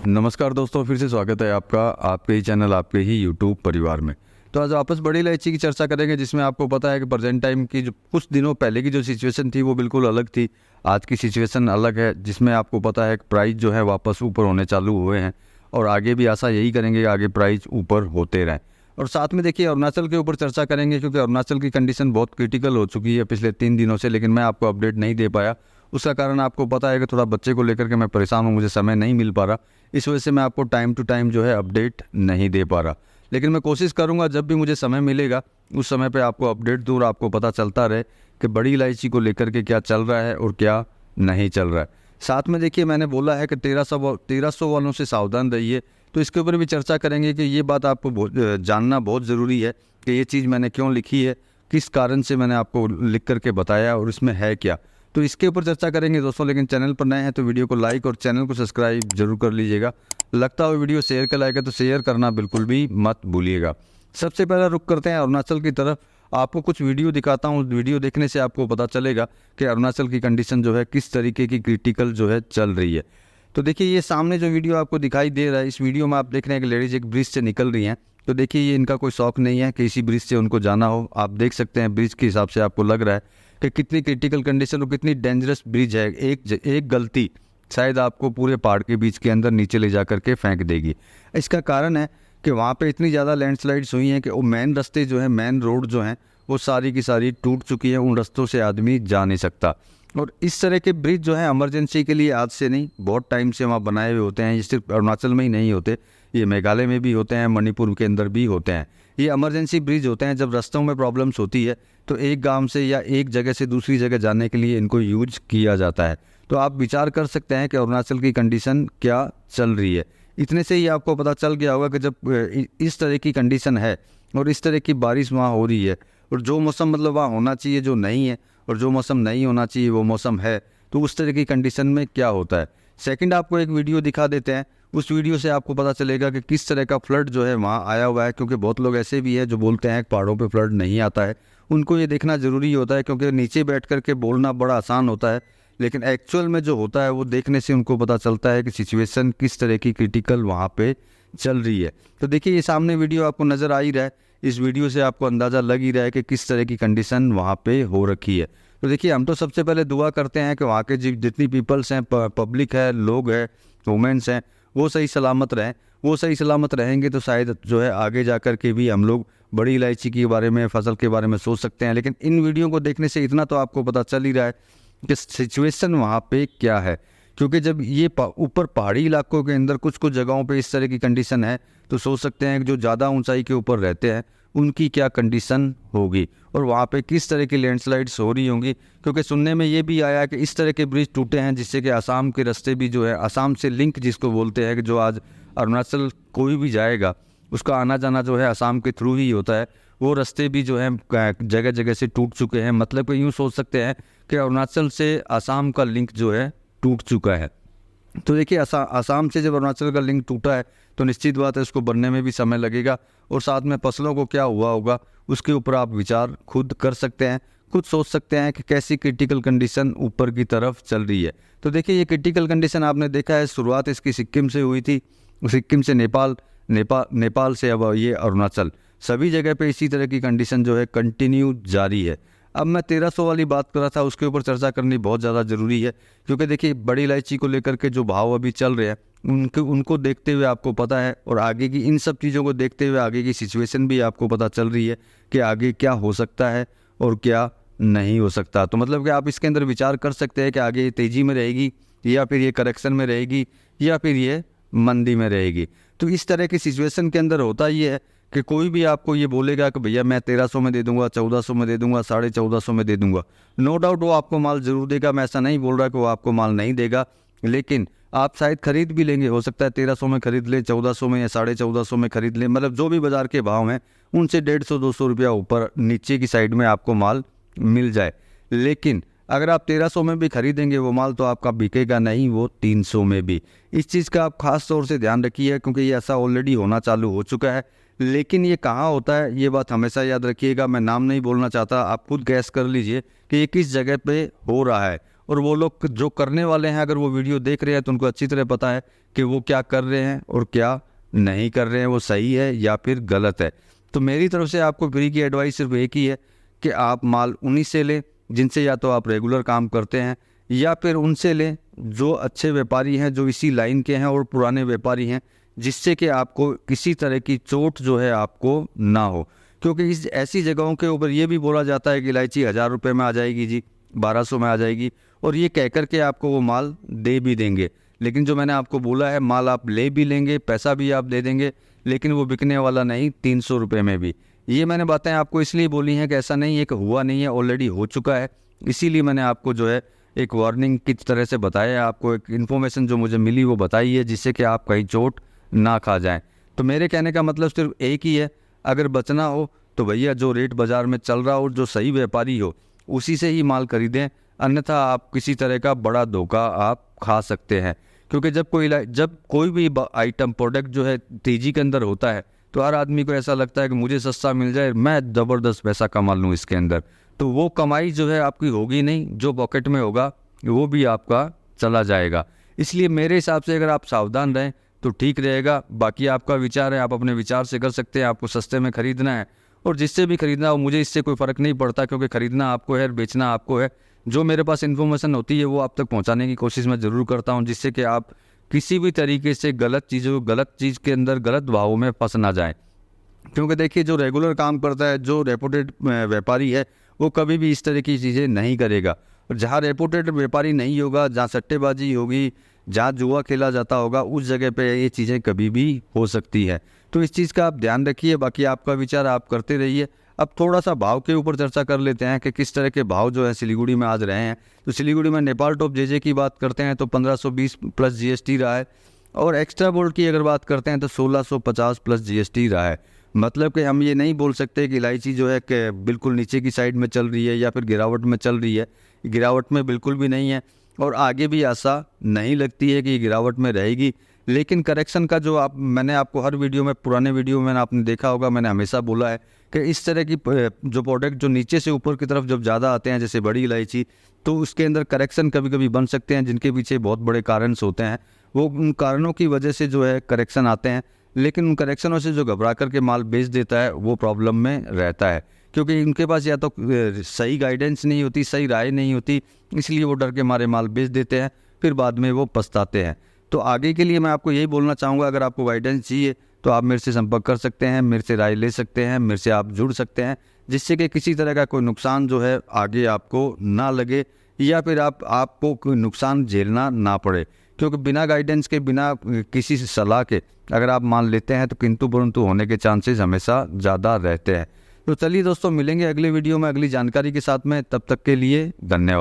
नमस्कार दोस्तों, फिर से स्वागत है आपका आपके ही चैनल आपके ही यूट्यूब परिवार में। तो आज वापस बड़ी इलायची की चर्चा करेंगे, जिसमें आपको पता है कि प्रेजेंट टाइम की जो कुछ दिनों पहले की जो सिचुएशन थी वो बिल्कुल अलग थी। आज की सिचुएशन अलग है, जिसमें आपको पता है कि प्राइस जो है वापस ऊपर होने चालू हुए हैं और आगे भी आशा यही करेंगे कि आगे प्राइस ऊपर होते रहें। और साथ में देखिए अरुणाचल के ऊपर चर्चा करेंगे, क्योंकि अरुणाचल की कंडीशन बहुत क्रिटिकल हो चुकी है पिछले 3 दिनों से, लेकिन मैं आपको अपडेट नहीं दे पाया। उसका कारण आपको पता है कि थोड़ा बच्चे को लेकर के मैं परेशान हूँ, मुझे समय नहीं मिल पा रहा। इस वजह से मैं आपको टाइम टू टाइम जो है अपडेट नहीं दे पा रहा, लेकिन मैं कोशिश करूँगा जब भी मुझे समय मिलेगा उस समय पे आपको अपडेट दूँ और आपको पता चलता रहे कि बड़ी इलायची को लेकर के क्या चल रहा है और क्या नहीं चल रहा है। साथ में देखिए मैंने बोला है कि 1300 वालों से सावधान रहिए, तो इसके ऊपर भी चर्चा करेंगे कि ये बात आपको जानना बहुत ज़रूरी है कि ये चीज़ मैंने क्यों लिखी है, किस कारण से मैंने आपको लिख करके बताया और इसमें है क्या। तो इसके ऊपर चर्चा करेंगे दोस्तों, लेकिन चैनल पर नए हैं तो वीडियो को लाइक और चैनल को सब्सक्राइब जरूर कर लीजिएगा। लगता हो वीडियो शेयर का लायक है तो शेयर करना बिल्कुल भी मत भूलिएगा। सबसे पहला रुख करते हैं अरुणाचल की तरफ। आपको कुछ वीडियो दिखाता हूँ, वीडियो देखने से आपको पता चलेगा कि अरुणाचल की कंडीशन जो है किस तरीके की क्रिटिकल जो है चल रही है। तो देखिए ये सामने जो वीडियो आपको दिखाई दे रहा है, इस वीडियो में आप देख रहे हैं कि लेडीज़ एक ब्रिज से निकल रही हैं। तो देखिए ये इनका कोई शौक नहीं है कि इसी ब्रिज से उनको जाना हो। आप देख सकते हैं ब्रिज के हिसाब से आपको लग रहा है कि कितनी क्रिटिकल कंडीशन और कितनी डेंजरस ब्रिज है। एक गलती शायद आपको पूरे पहाड़ के बीच के अंदर नीचे ले जा करके फेंक देगी। इसका कारण है कि वहाँ पे इतनी ज़्यादा लैंडस्लाइड्स हुई हैं कि वो मेन रास्ते जो हैं, मेन रोड जो हैं, वो सारी की सारी टूट चुकी है। उन रास्तों से आदमी जा नहीं सकता। और इस तरह के ब्रिज जो है इमरजेंसी के लिए आज से नहीं, बहुत टाइम से वहाँ बनाए हुए होते हैं। ये सिर्फ अरुणाचल में ही नहीं होते, ये मेघालय में भी होते हैं, मणिपुर के अंदर भी होते हैं। ये इमरजेंसी ब्रिज होते हैं। जब रास्तों में प्रॉब्लम्स होती है तो एक गांव से या एक जगह से दूसरी जगह जाने के लिए इनको यूज किया जाता है। तो आप विचार कर सकते हैं कि अरुणाचल की कंडीशन क्या चल रही है। इतने से ही आपको पता चल गया होगा कि जब इस तरह की कंडीशन है और इस तरह की बारिश वहाँ हो रही है और जो मौसम मतलब वहाँ होना चाहिए जो नहीं है, और जो मौसम नहीं होना चाहिए वो मौसम है, तो उस तरह की कंडीशन में क्या होता है। सेकंड आपको एक वीडियो दिखा देते हैं। उस वीडियो से आपको पता चलेगा कि किस तरह का फ्लड जो है वहाँ आया हुआ है, क्योंकि बहुत लोग ऐसे भी हैं जो बोलते हैं कि पहाड़ों पे फ्लड नहीं आता है। उनको ये देखना ज़रूरी होता है, क्योंकि नीचे बैठ कर के बोलना बड़ा आसान होता है, लेकिन एक्चुअल में जो होता है वो देखने से उनको पता चलता है कि सिचुएशन किस तरह की क्रिटिकल वहाँ पे चल रही है। तो देखिए ये सामने वीडियो आपको नज़र आ ही रहा है। इस वीडियो से आपको अंदाज़ा लग ही रहा है कि किस तरह की कंडीशन वहाँ पे हो रखी है। तो देखिए हम तो सबसे पहले दुआ करते हैं कि वहाँ के जितनी पीपल्स हैं, पब्लिक है, लोग हैं, वुमेंस हैं, वो सही सलामत रहें। वो सही सलामत रहेंगे तो शायद जो है आगे जा कर के भी हम लोग बड़ी इलायची के बारे में, फसल के बारे में सोच सकते हैं। लेकिन इन वीडियो को देखने से इतना तो आपको पता चल ही रहा है कि सिचुएशन वहाँ पे क्या है। क्योंकि जब ये ऊपर पहाड़ी इलाकों के अंदर कुछ कुछ जगहों पे इस तरह की कंडीशन है, तो सोच सकते हैं कि जो ज़्यादा ऊंचाई के ऊपर रहते हैं उनकी क्या कंडीशन होगी और वहाँ पे किस तरह की लैंडस्लाइड्स हो रही होंगी। क्योंकि सुनने में ये भी आया कि इस तरह के ब्रिज टूटे हैं जिससे कि असम के रास्ते भी जो है, असम से लिंक जिसको बोलते हैं, कि जो आज अरुणाचल कोई भी जाएगा उसका आना जाना जो है असम के थ्रू ही होता है, वो रास्ते भी जो है जगह जगह से टूट चुके हैं। मतलब कि यूँ सोच सकते हैं कि अरुणाचल से असम का लिंक जो है टूट चुका है। तो देखिए असम से जब अरुणाचल का लिंक टूटा है तो निश्चित बात है उसको बनने में भी समय लगेगा, और साथ में फसलों को क्या हुआ होगा उसके ऊपर आप विचार खुद कर सकते हैं, खुद सोच सकते हैं कि कैसी क्रिटिकल कंडीशन ऊपर की तरफ चल रही है। तो देखिए ये क्रिटिकल कंडीशन आपने देखा है, शुरुआत इसकी सिक्किम से हुई थी, सिक्किम से नेपाल से अब ये अरुणाचल, सभी जगह पे इसी तरह की कंडीशन जो है कंटिन्यू जारी है। अब मैं 1300 वाली बात कर रहा था, उसके ऊपर चर्चा करनी बहुत ज़्यादा ज़रूरी है, क्योंकि देखिए बड़ी इलायची को लेकर के जो भाव अभी चल रहे हैं उनको देखते हुए आपको पता है, और आगे की इन सब चीज़ों को देखते हुए आगे की सिचुएशन भी आपको पता चल रही है कि आगे क्या हो सकता है और क्या नहीं हो सकता। तो मतलब कि आप इसके अंदर विचार कर सकते हैं कि आगे ये तेज़ी में रहेगी या फिर ये करेक्शन में रहेगी या फिर ये मंदी में रहेगी। तो इस तरह की सिचुएशन के अंदर होता ये है कि कोई भी आपको ये बोलेगा कि भैया मैं 1300 में दे दूंगा, 1400 में दे दूंगा, 1450 में दे दूंगा, नो डाउट वो आपको माल ज़रूर देगा। मैं ऐसा नहीं बोल रहा कि वो आपको माल नहीं देगा, लेकिन आप शायद खरीद भी लेंगे। हो सकता है 1300 में खरीद ले, 1400 में या 1450 में खरीद ले, मतलब जो भी बाज़ार के भाव हैं उनसे 150-200 रुपया ऊपर नीचे की साइड में आपको माल मिल जाए। लेकिन अगर आप 1300 में भी खरीदेंगे वो माल तो आपका बिकेगा नहीं, वो 300 में भी। इस चीज़ का आप खास तौर से ध्यान रखिए, क्योंकि ये ऐसा ऑलरेडी होना चालू हो चुका है। लेकिन ये कहाँ होता है ये बात हमेशा याद रखिएगा। मैं नाम नहीं बोलना चाहता, आप खुद गैस कर लीजिए कि ये किस जगह पे हो रहा है और वो लोग जो करने वाले हैं अगर वो वीडियो देख रहे हैं तो उनको अच्छी तरह पता है कि वो क्या कर रहे हैं और क्या नहीं कर रहे हैं, वो सही है या फिर गलत है। तो मेरी तरफ से आपको फ्री की एडवाइस सिर्फ एक ही है कि आप माल उन्हीं से लें जिनसे या तो आप रेगुलर काम करते हैं या फिर उनसे लें जो अच्छे व्यापारी हैं, जो इसी लाइन के हैं और पुराने व्यापारी हैं, जिससे कि आपको किसी तरह की चोट जो है आपको ना हो। क्योंकि इस ऐसी जगहों के ऊपर ये भी बोला जाता है कि इलायची 1000 रुपये में आ जाएगी जी, 1200 में आ जाएगी, और ये कह कर के आपको वो माल दे भी देंगे। लेकिन जो मैंने आपको बोला है, माल आप ले भी लेंगे, पैसा भी आप दे देंगे, लेकिन वो बिकने वाला नहीं 300 रुपये में भी। ये मैंने बातें आपको इसलिए बोली हैं कि ऐसा नहीं है कि हुआ नहीं है, ऑलरेडी हो चुका है। इसीलिए मैंने आपको जो है एक वार्निंग की तरह से बताया है, आपको एक इन्फॉर्मेशन जो मुझे मिली वो बताई है, जिससे कि आप कहीं चोट ना खा जाएं। तो मेरे कहने का मतलब सिर्फ एक ही है, अगर बचना हो तो भैया जो रेट बाज़ार में चल रहा हो, जो सही व्यापारी हो, उसी से ही माल खरीदें, अन्यथा आप किसी तरह का बड़ा धोखा आप खा सकते हैं। क्योंकि जब कोई भी आइटम प्रोडक्ट जो है तेज़ी के अंदर होता है तो हर आदमी को ऐसा लगता है कि मुझे सस्ता मिल जाए, मैं ज़बरदस्त पैसा कमा लूँ इसके अंदर। तो वो कमाई जो है आपकी होगी नहीं, जो पॉकेट में होगा वो भी आपका चला जाएगा। इसलिए मेरे हिसाब से अगर आप सावधान रहें तो ठीक रहेगा। बाकी आपका विचार है, आप अपने विचार से कर सकते हैं। आपको सस्ते में ख़रीदना है और जिससे भी ख़रीदना हो, मुझे इससे कोई फ़र्क नहीं पड़ता, क्योंकि ख़रीदना आपको है, बेचना आपको है। जो मेरे पास इन्फॉर्मेशन होती है वो आप तक पहुंचाने की कोशिश मैं ज़रूर करता हूं, जिससे कि आप किसी भी तरीके से गलत चीज़ के अंदर गलत भावों में फंस ना जाएं। क्योंकि देखिए, जो रेगुलर काम करता है, जो रेपुटेड व्यापारी है, वो कभी भी इस तरह की चीज़ें नहीं करेगा। और जहाँ रेपुटेड व्यापारी नहीं होगा, जहाँ सट्टेबाजी होगी, जहाँ जुआ खेला जाता होगा, उस जगह पे ये चीज़ें कभी भी हो सकती है। तो इस चीज़ का आप ध्यान रखिए। बाकी आपका विचार आप करते रहिए। अब थोड़ा सा भाव के ऊपर चर्चा कर लेते हैं कि किस तरह के भाव जो है सिलीगुड़ी में आज रहे हैं। तो सिलीगुड़ी में नेपाल टॉप जेजे की बात करते हैं तो 1520 प्लस जीएसटी रहा है, और एक्स्ट्रा बोल्ट की अगर बात करते हैं तो 1650 प्लस जीएसटी रहा है। मतलब कि हम ये नहीं बोल सकते कि इलायची जो है कि बिल्कुल नीचे की साइड में चल रही है या फिर गिरावट में चल रही है। गिरावट में बिल्कुल भी नहीं है, और आगे भी ऐसा नहीं लगती है कि गिरावट में रहेगी। लेकिन करेक्शन का जो मैंने आपको हर वीडियो में, पुराने वीडियो में आपने देखा होगा, मैंने हमेशा बोला है कि इस तरह की जो प्रोडक्ट जो नीचे से ऊपर की तरफ जब ज़्यादा आते हैं, जैसे बड़ी इलायची, तो उसके अंदर करेक्शन कभी कभी बन सकते हैं, जिनके पीछे बहुत बड़े कारण होते हैं। वो उन कारणों की वजह से जो है करेक्शन आते हैं, लेकिन उन करेक्शनों से जो घबरा करके माल बेच देता है वो प्रॉब्लम में रहता है, क्योंकि उनके पास या तो सही गाइडेंस नहीं होती, सही राय नहीं होती, इसलिए वो डर के मारे माल बेच देते हैं, फिर बाद में वो पछताते हैं। तो आगे के लिए मैं आपको यही बोलना चाहूँगा, अगर आपको गाइडेंस चाहिए तो आप मेरे से संपर्क कर सकते हैं, मेरे से राय ले सकते हैं, मेरे से आप जुड़ सकते हैं, जिससे कि किसी तरह का कोई नुकसान जो है आगे आपको ना लगे, या फिर आपको कोई नुकसान झेलना ना पड़े। क्योंकि बिना गाइडेंस के, बिना किसी सलाह के अगर आप मान लेते हैं तो किंतु परंतु होने के चांसेस हमेशा ज़्यादा रहते हैं। तो चलिए दोस्तों, मिलेंगे अगले वीडियो में अगली जानकारी के साथ में। तब तक के लिए धन्यवाद।